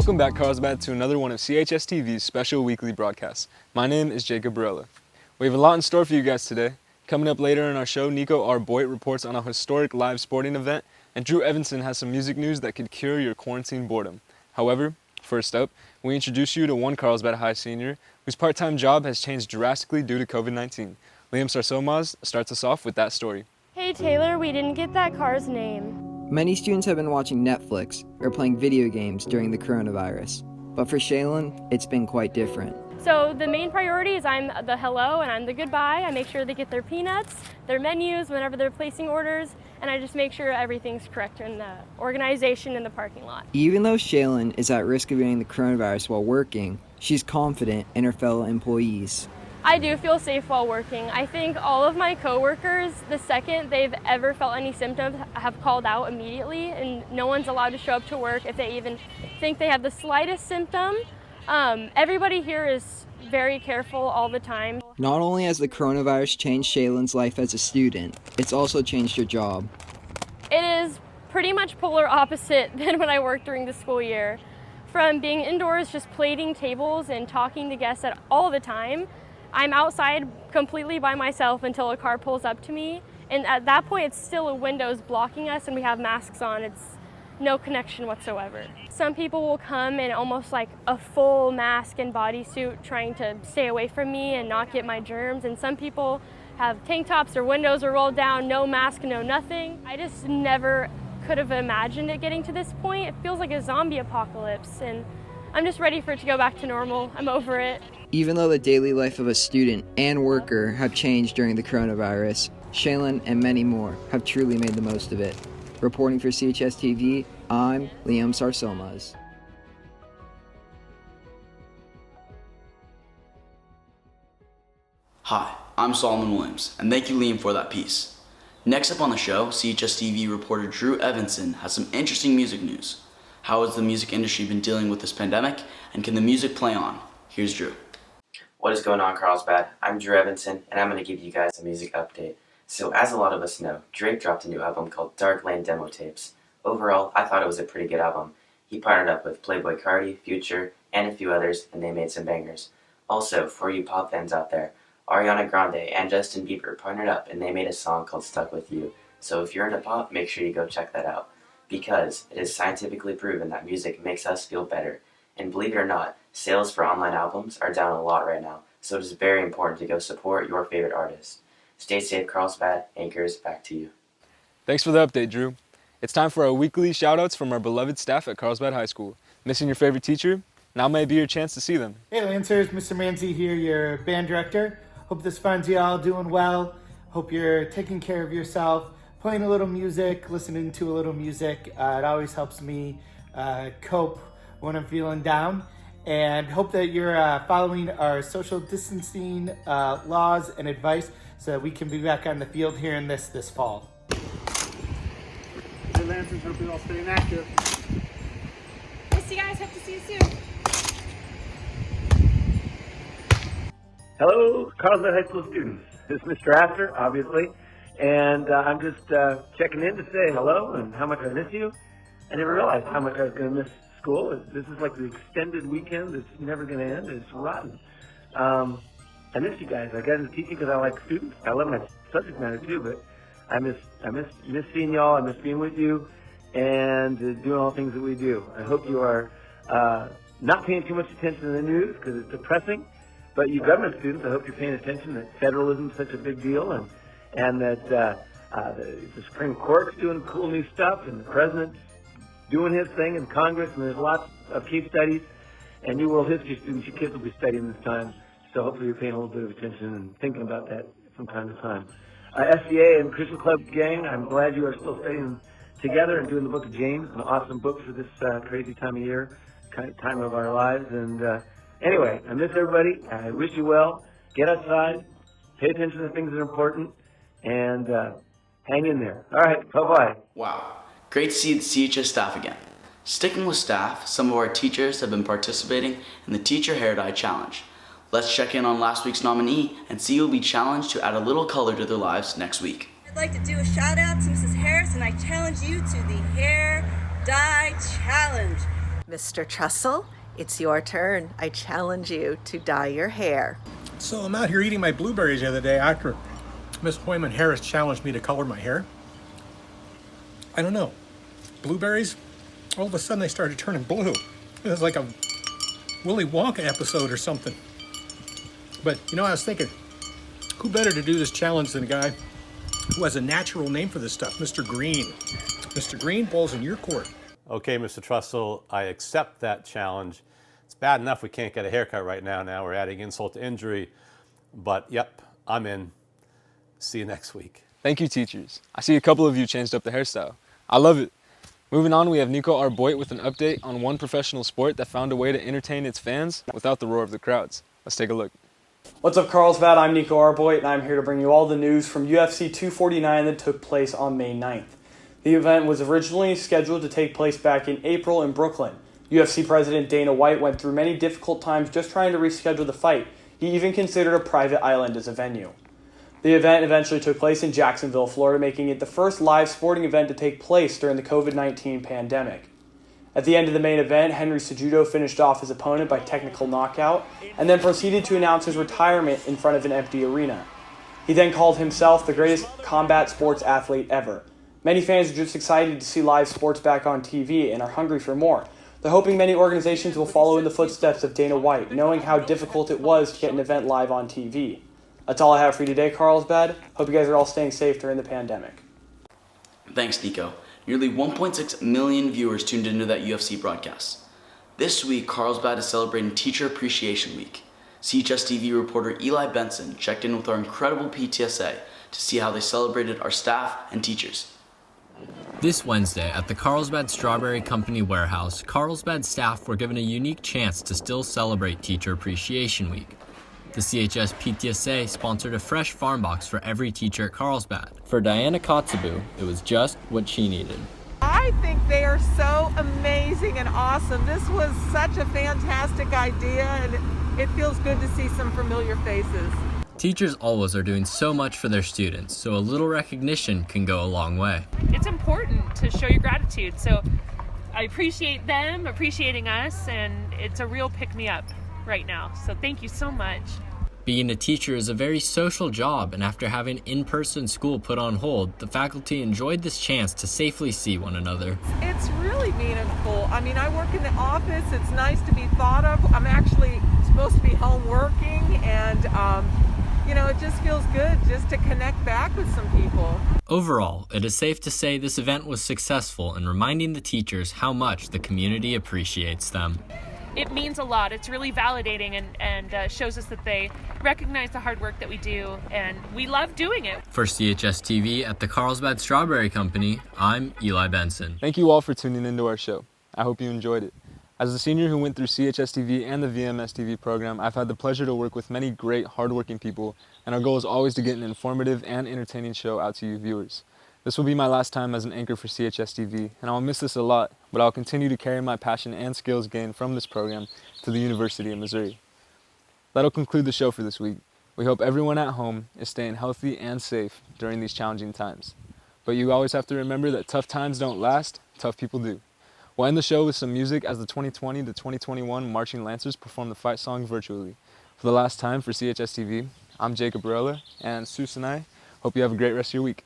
Welcome back, Carlsbad, to another one of CHSTV's special weekly broadcasts. My name is Jacob Barella. We have a lot in store for you guys today. Coming up later in our show, Nico R. Boyd reports on a historic live sporting event, and Drew Evanson has some music news that could cure your quarantine boredom. However, first up, we introduce you to one Carlsbad High senior whose part-time job has changed drastically due to COVID-19. Liam Sarsomas starts us off with that story. Hey Taylor, we didn't get that car's name. Many students have been watching Netflix or playing video games during the coronavirus. But for Shaylin, it's been quite different. So the main priority is I'm the hello and I'm the goodbye. I make sure they get their peanuts, their menus whenever they're placing orders, and I just make sure everything's correct in the organization in the parking lot. Even though Shaylin is at risk of getting the coronavirus while working, she's confident in her fellow employees. I do feel safe while working. I think all of my coworkers, the second they've ever felt any symptoms, have called out immediately, and no one's allowed to show up to work if they even think they have the slightest symptom. Everybody here is very careful all the time. Not only has the coronavirus changed Shaylin's life as a student, it's also changed her job. It is pretty much polar opposite than when I worked during the school year. From being indoors just plating tables and talking to guests all the time, I'm outside completely by myself until a car pulls up to me. And at that point, it's still a windows blocking us and we have masks on. It's no connection whatsoever. Some people will come in almost like a full mask and bodysuit trying to stay away from me and not get my germs. And some people have tank tops or windows are rolled down, no mask, no nothing. I just never could have imagined it getting to this point. It feels like a zombie apocalypse and I'm just ready for it to go back to normal. I'm over it. Even though the daily life of a student and worker have changed during the coronavirus, Shaylin and many more have truly made the most of it. Reporting for CHSTV, I'm Liam Sarsomas. Hi, I'm Solomon Williams, and thank you, Liam, for that piece. Next up on the show, CHSTV reporter Drew Evanson has some interesting music news. How has the music industry been dealing with this pandemic, and can the music play on? Here's Drew. What is going on, Carlsbad? I'm Drew Evanson, and I'm going to give you guys a music update. So, as a lot of us know, Drake dropped a new album called Dark Lane Demo Tapes. Overall, I thought it was a pretty good album. He partnered up with Playboi Carti, Future, and a few others, and they made some bangers. Also, for you pop fans out there, Ariana Grande and Justin Bieber partnered up, and they made a song called Stuck With You. So if you're into pop, make sure you go check that out, because it is scientifically proven that music makes us feel better. And believe it or not, sales for online albums are down a lot right now, so it is very important to go support your favorite artist. Stay safe, Carlsbad. Anchors, back to you. Thanks for the update, Drew. It's time for our weekly shoutouts from our beloved staff at Carlsbad High School. Missing your favorite teacher? Now may be your chance to see them. Hey Lancers, Mr. Manzi here, your band director. Hope this finds you all doing well. Hope you're taking care of yourself, playing a little music, listening to a little music. It always helps me cope when I'm feeling down. And hope that you're following our social distancing laws and advice so that we can be back on the field here in this fall. Hey Lancers, hope you're all staying active. Miss you guys, hope to see you soon. Hello, Carlsbad High School students. This is Mr. Astor, obviously, and I'm just checking in to say hello and how much I miss you. I didn't realize how much I was going to miss school. This is like the extended weekend that's never going to end. It's rotten. I miss you guys. I got into teaching because I like students. I love my subject matter too, but I miss seeing y'all. I miss being with you and doing all the things that we do. I hope you are not paying too much attention to the news because it's depressing. But you government students, I hope you're paying attention that federalism is such a big deal and that the Supreme Court's doing cool new stuff and the president's doing his thing in Congress, and there's lots of case studies. And you world history students, your kids will be studying this time. So hopefully you're paying a little bit of attention and thinking about that from time to time. SCA and Christian Club gang, I'm glad you are still studying together and doing the book of James, an awesome book for this crazy time of year, time of our lives. And anyway, I miss everybody. I wish you well. Get outside. Pay attention to things that are important. And hang in there. All right. Bye-bye. Wow, great to see the CHS staff again. Sticking with staff, some of our teachers have been participating in the Teacher Hair Dye Challenge. Let's check in on last week's nominee and see who will be challenged to add a little color to their lives next week. I'd like to do a shout out to Mrs. Harris, and I challenge you to the Hair Dye Challenge. Mr. Trussell, it's your turn. I challenge you to dye your hair. So I'm out here eating my blueberries the other day after Miss Hoyman Harris challenged me to color my hair. I don't know. Blueberries, all of a sudden they started turning blue. It was like a Willy Wonka episode or something. But, I was thinking, who better to do this challenge than a guy who has a natural name for this stuff, Mr. Green. Mr. Green, ball's in your court. Okay, Mr. Trussell, I accept that challenge. It's bad enough we can't get a haircut right now. Now we're adding insult to injury. But, yep, I'm in. See you next week. Thank you, teachers. I see a couple of you changed up the hairstyle. I love it. Moving on, we have Nico Arboit with an update on one professional sport that found a way to entertain its fans without the roar of the crowds. Let's take a look. What's up, Carlsbad? I'm Nico Arboit, and I'm here to bring you all the news from UFC 249 that took place on May 9th. The event was originally scheduled to take place back in April in Brooklyn. UFC President Dana White went through many difficult times just trying to reschedule the fight. He even considered a private island as a venue. The event eventually took place in Jacksonville, Florida, making it the first live sporting event to take place during the COVID-19 pandemic. At the end of the main event, Henry Cejudo finished off his opponent by technical knockout and then proceeded to announce his retirement in front of an empty arena. He then called himself the greatest combat sports athlete ever. Many fans are just excited to see live sports back on TV and are hungry for more. They're hoping many organizations will follow in the footsteps of Dana White, knowing how difficult it was to get an event live on TV. That's all I have for you today, Carlsbad. Hope you guys are all staying safe during the pandemic. Thanks, Nico. Nearly 1.6 million viewers tuned into that UFC broadcast. This week, Carlsbad is celebrating Teacher Appreciation Week. CHSTV reporter Eli Benson checked in with our incredible PTSA to see how they celebrated our staff and teachers. This Wednesday at the Carlsbad Strawberry Company warehouse, Carlsbad staff were given a unique chance to still celebrate Teacher Appreciation Week. The CHS PTSA sponsored a fresh farm box for every teacher at Carlsbad. For Diana Kotzebue, it was just what she needed. I think they are so amazing and awesome. This was such a fantastic idea, and it feels good to see some familiar faces. Teachers always are doing so much for their students, so a little recognition can go a long way. It's important to show your gratitude, so I appreciate them appreciating us, and it's a real pick-me-up right now, so thank you so much. Being a teacher is a very social job, and after having in-person school put on hold, the faculty enjoyed this chance to safely see one another. It's really meaningful. I mean, I work in the office. It's nice to be thought of. I'm actually supposed to be home working, and it just feels good just to connect back with some people. Overall, it is safe to say this event was successful in reminding the teachers how much the community appreciates them. It means a lot. It's really validating and shows us that they recognize the hard work that we do, and we love doing it. For CHSTV at the Carlsbad Strawberry Company, I'm Eli Benson. Thank you all for tuning into our show. I hope you enjoyed it. As a senior who went through CHSTV and the VMS-TV program, I've had the pleasure to work with many great, hardworking people, and our goal is always to get an informative and entertaining show out to you viewers. This will be my last time as an anchor for CHSTV, and I'll miss this a lot, but I'll continue to carry my passion and skills gained from this program to the University of Missouri. That'll conclude the show for this week. We hope everyone at home is staying healthy and safe during these challenging times. But you always have to remember that tough times don't last, tough people do. We'll end the show with some music as the 2020 to 2021 Marching Lancers perform the fight song virtually. For the last time for CHSTV, I'm Jacob Barella, and Sue and I hope you have a great rest of your week.